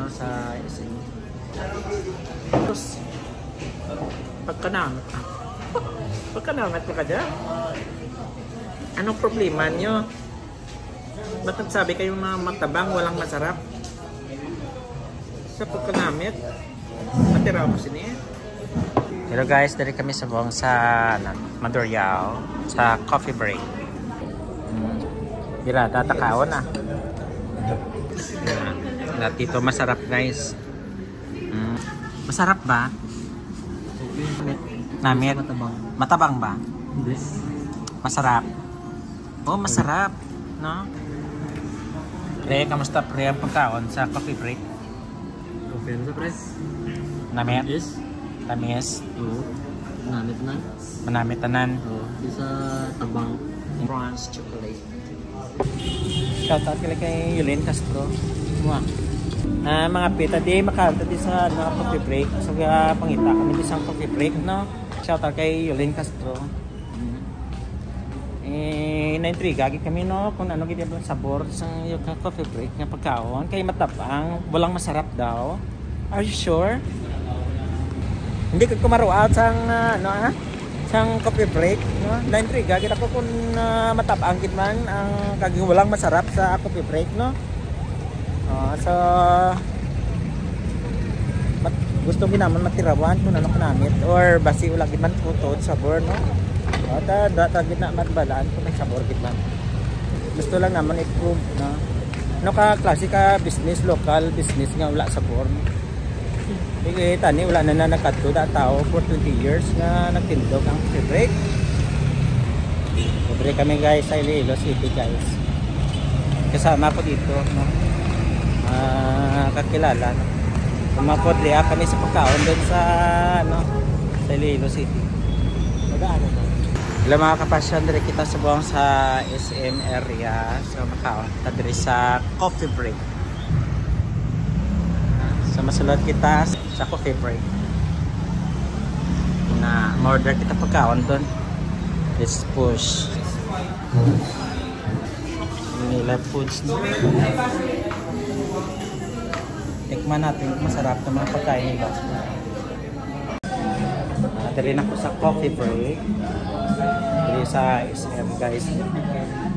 no, sa SM. Tapos, pagkanamat mo ka dyan? Anong problema nyo? Ba't nagsabi kayong na matabang, walang masarap? Sa pagkanamit, matira ko sini. Hello guys, dari kami sa buong sa Mandurriao, sa coffee break. Bira, tatakaon na. Dito masarap guys. Masarap ba? Namit? Matabang ba? Masarap? Oh, masarap. No? Pre, kamusta pre ang pagkaon sa coffee break? Okay na sa pre? Namit? Yes. Tamis? Oo. Manamit na. Manamit tanan? Oo. Isa tabang. Bronze chocolate. Shoutout kay Yulin Castro. Mga pita di makanta di sa coffee break. So pangita kami di sa coffee break, no? Shoutout kay Yulin Castro. Na-intriga kami, no, kung ano gid ang sabor sa yung coffee break nga pagkaon kay matapang, walang masarap daw. Are you sure? Hindi ko kumaruat sang sang coffee break, no? Na-intriga gid ako kung matapang gid man ang kaging walang masarap sa coffee break, no? So gusto ginaman matirawan kung ano kanamit or basi ulag gid man tutod sabor, no? Data gid na matbalaan kung may sabor gid man. Gusto lang naman i-prove na no ka klase ka business, local business nga wala sabor. Tani wala na nakadto da tao for 20 years nga nagtindog ang coffee break. Libre kami guys sa Iloilo City guys. Kasama ko dito, no? Kakilala, no? Kumapodriya kami sa pagkaon doon sa sa Iloilo City. Magano ba? Hello mga kapasyon, dire kita sa buong sa SM area. So makaon ta dire sa coffee break. So masulod kita sa coffee break. Na order kita pagkaon doon. Let's push. Nila foods. Tikman natin kung masarap ng mga pagkain nila. Dali na ko sa coffee break. Dali sa SM guys.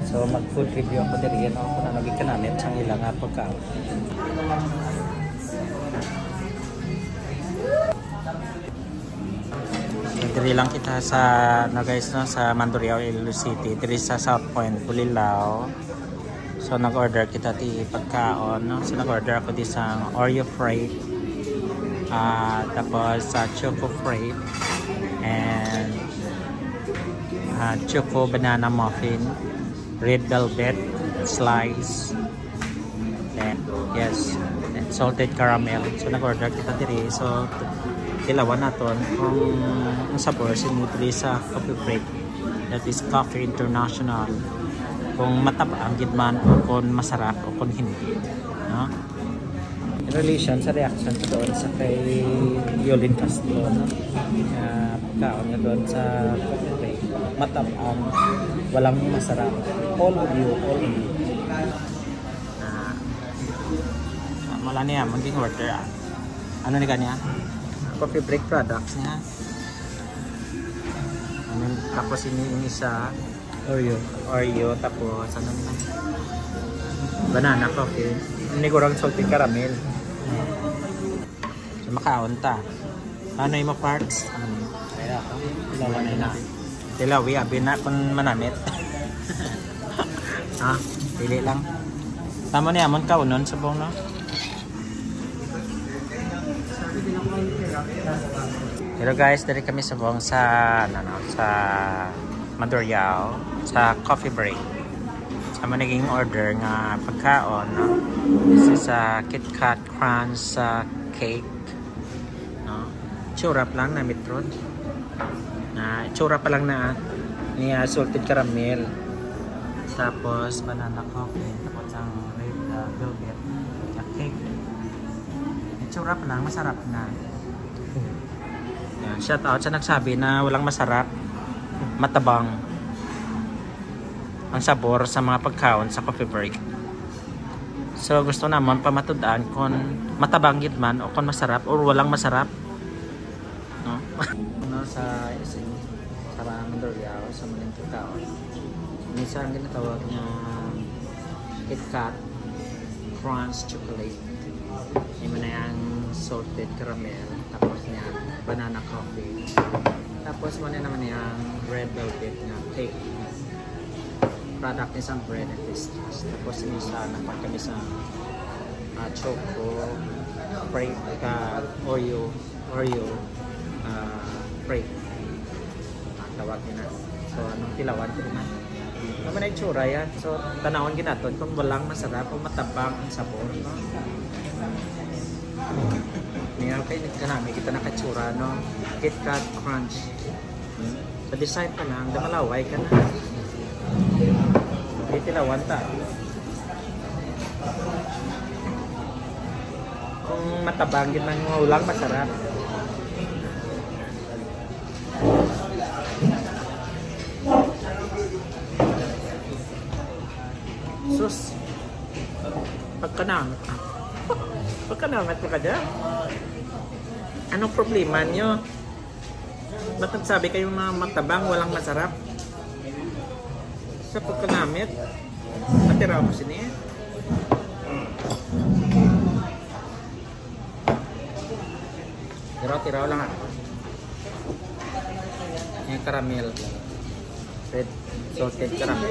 So mag food review ako dali yan kung ano gikanamit sa ilang pagkaon. Diri lang kita sa guys, no, sa Mandurriao, Iloilo City, diri sa South Point, Bulilao. So nag-order kita ti pagkaon, no? So nag-order ako di sang Oreo Freight, tapos sa Choco Freight and Choco Banana Muffin, Red Velvet Slice, and yes, and salted caramel. So nag-order kita diri. So ilawan naton kung ang sabor sinutri sa coffee break, that is Coffee International, kung matabang gid man o kung masarap o kung hindi, no? In relation sa reaction ko doon sa kay Yulin Castro, no? Pagkaon niya doon sa coffee break, matabang, walang masarap, all of you. Wala niya maging order. Ano ni kanya? Coffee break products niya. Tapos ini isa Oreo, tapos ano na? Banana coffee. Ini kurang salted caramel. So makaon ta. Ano yung mga parts? Kaya ako. Ilawan na. Tilawi, abi na kung manamit. Pili lang. Tama niya, amon kaunon sa buong, no? Hello guys, dari kami sa buong sa Mandurriao, sa coffee break. Sa naging order nga pagkaon, no? This is KitKat Crunch cake, no? Churap lang na mitrod. Churap pa lang na ni salted caramel. Tapos banana coffee, tapos ang red velvet cake. Churap lang, masarap na. Yan, shout out sa nagsabi na walang masarap, matabang ang sabor sa mga pagkaon sa coffee break. So gusto naman pamatudaan kung matabang gid man o kung masarap or walang masarap. No? No sa ising sa Mandaluyao sa Manintukaw. Minsan ginatawag niya KitKat Crunch Chocolate. Yung na yung salted caramel. Tapos niya banana coffee. Tapos muna naman yung red velvet na cake. Product ni isang bread and biscuits. Tapos minsan naman kami sa choco, break, Oreo, break. Tawag nila. So anong tilawan ko naman. Naman ay tsura yan. So tanawin ginaton kung walang masarap o matabang ang sabor. No? Ngayon kayo nagkanami kita nakatsura, no? KitKat Crunch. Sa design ka lang, damalaway ka na. Tilawan ta. Kung matabang yun ng ulang masarap. Sus. Pagkanangat mo ka dyan. Anong problema nyo? Ba't nagsabi kayong na matabang walang masarap? Sa pagkanamit, natira mo siniya. Tiraw lang ha. Yung caramel. Red salted caramel.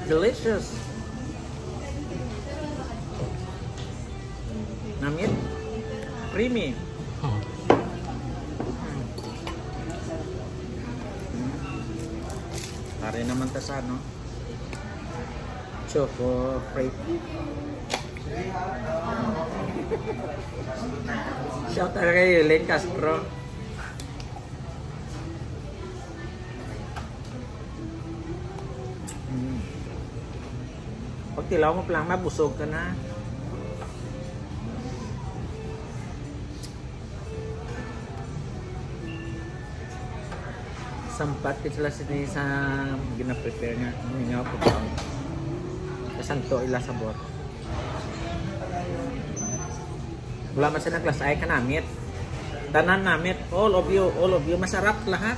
Delicious. Namit. Creamy. Pare naman ta sa ano. Choco frappe. Shout out kay Len Castro. Pag tilaw mo lang mabusog ka na. Sampat sila sini sa gina-prepare nga nga po pa. Kasanto ila sabor. Wala man sa naglas ay kanamit. Tanan namit, all of you masarap lahat.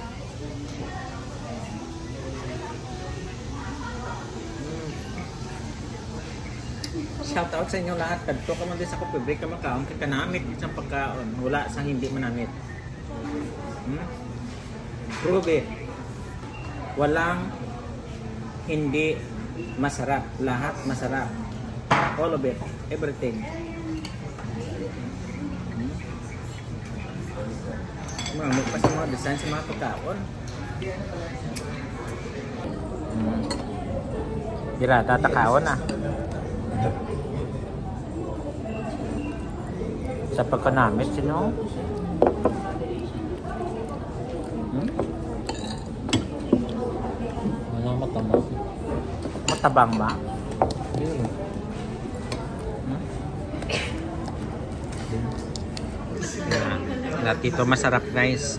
Shout out sa inyo lahat. Kadto ka man din sa Coffee ka makaon kay kanamit sa pagkaon. Wala sang hindi manamit. Prove it. Walang hindi masarap. Lahat masarap. All of it. Everything. Mamit pa sa mga design sa mga pagkaon. Dira, tatakaon na. Sa pagkanamit, sino? Walang matabang. Matabang ba? Lahat ito masarap guys.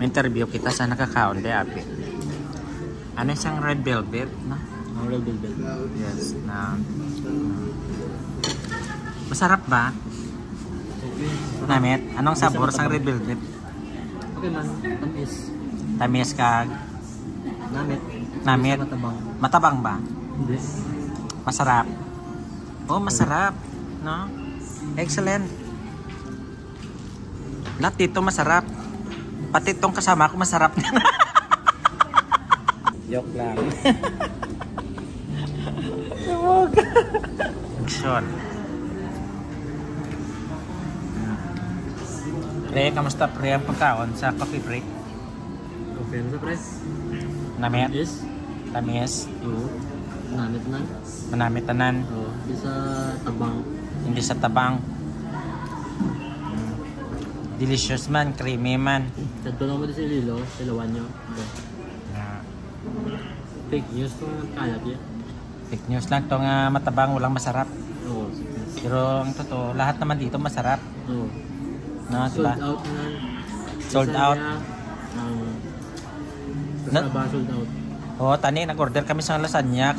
May interview kita sa nakakaon de api. Ano siyang red velvet na? Red velvet. Yes, na masarap ba? Okay. Namit, anong sabor sang red velvet? Okay man, tamis. Tamis kag Namit. namit. Matabang. Matabang ba? Hindi. Masarap. Oh, masarap, no? Excellent. Lahat dito masarap. Pati itong kasama ko masarap din. Joke lang. Action. Pre, kamusta pre ang pagkaon sa coffee break? Okay na sa press. Namit? Yes. Tamis? Oo. Namit na. Manamit tanan? Oo. Di sa tabang. Hindi sa tabang. Delicious man, creamy man. Kadto lang mo din sa ililo. Silawan nyo. Okay. Fake news to kalat yan. Fake news lang to nga matabang walang masarap. Oo. Pero ang totoo, lahat naman dito masarap. Oo. No, Sold diba? out na. Sold out. Kasaba sold out. Oo, tani, nag-order kami sa lasagna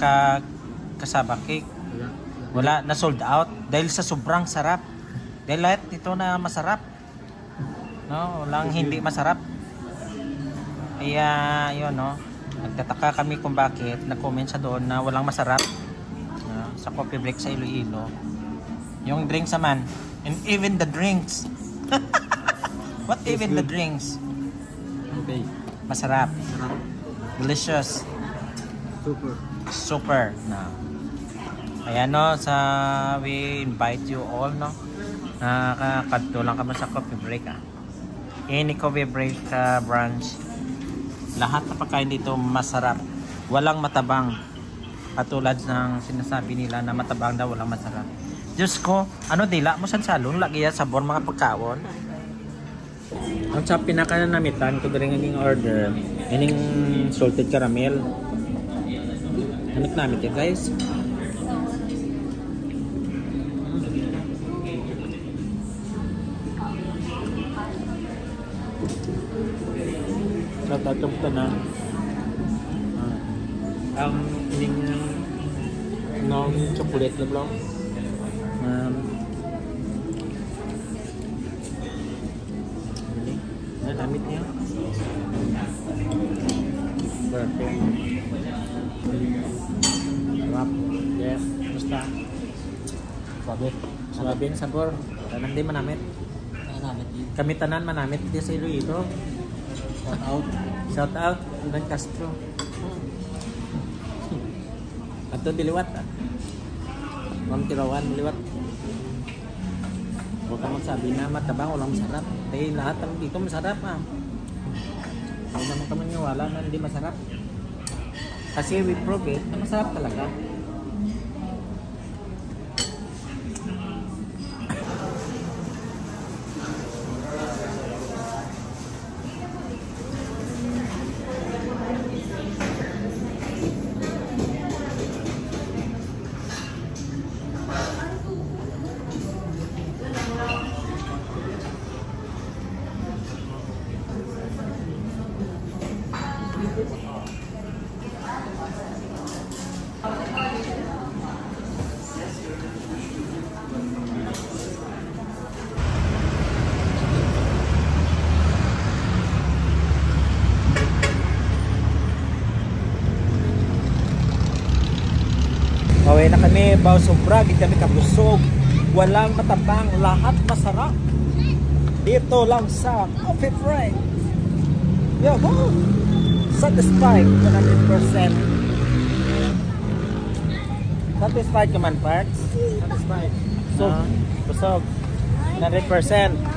kasaba cake. Wala, na sold out. Dahil sa sobrang sarap. Dahil lahat ito na masarap. No, walang hindi masarap. Kaya, yun, no. Nagtataka kami kung bakit. Nag-comment sa doon na walang masarap. Sa coffee break sa Iloilo. Yung drinks naman. And even the drinks. What even the drinks? Okay. Masarap. Sarap. Delicious. Super. Super. No. Kaya no, we invite you all, no. Nakakadto lang kami sa coffee break, Any coffee break branch. Lahat na pagkain dito masarap. Walang matabang. Katulad ng sinasabi nila na matabang daw walang masarap. Diyos ko, ano dila mo sa salon? Lagi yan sabor mga pagkaon. Ang sa pinakanamitan ko rin ang order, ining salted caramel. Namit namit yan guys. Sa tatong tanan. Ang ining non chocolate lang. Namit niya. Perfect. Sarap. Yes. Basta. Sabi ng sabor. Tanan din manamit. Kami tanan manamit di sa Iloilo. Shout out. Shout out. Ivan Castro. Ato diliwat. Ma'am Tirawan diliwat. Huwag kang magsabi na matabang walang masarap. Dahil lahat ng dito masarap Huwag naman ka maniwala na hindi masarap. Kasi we prove it na masarap talaga. Pauwi na kami, baw sobra, di kami kabusog. Walang matabang, lahat masarap. Dito lang sa Coffee Break. Yo, woo! Satisfied 100%. Satisfied ka man, Parks? Satisfied. Busog. 100%.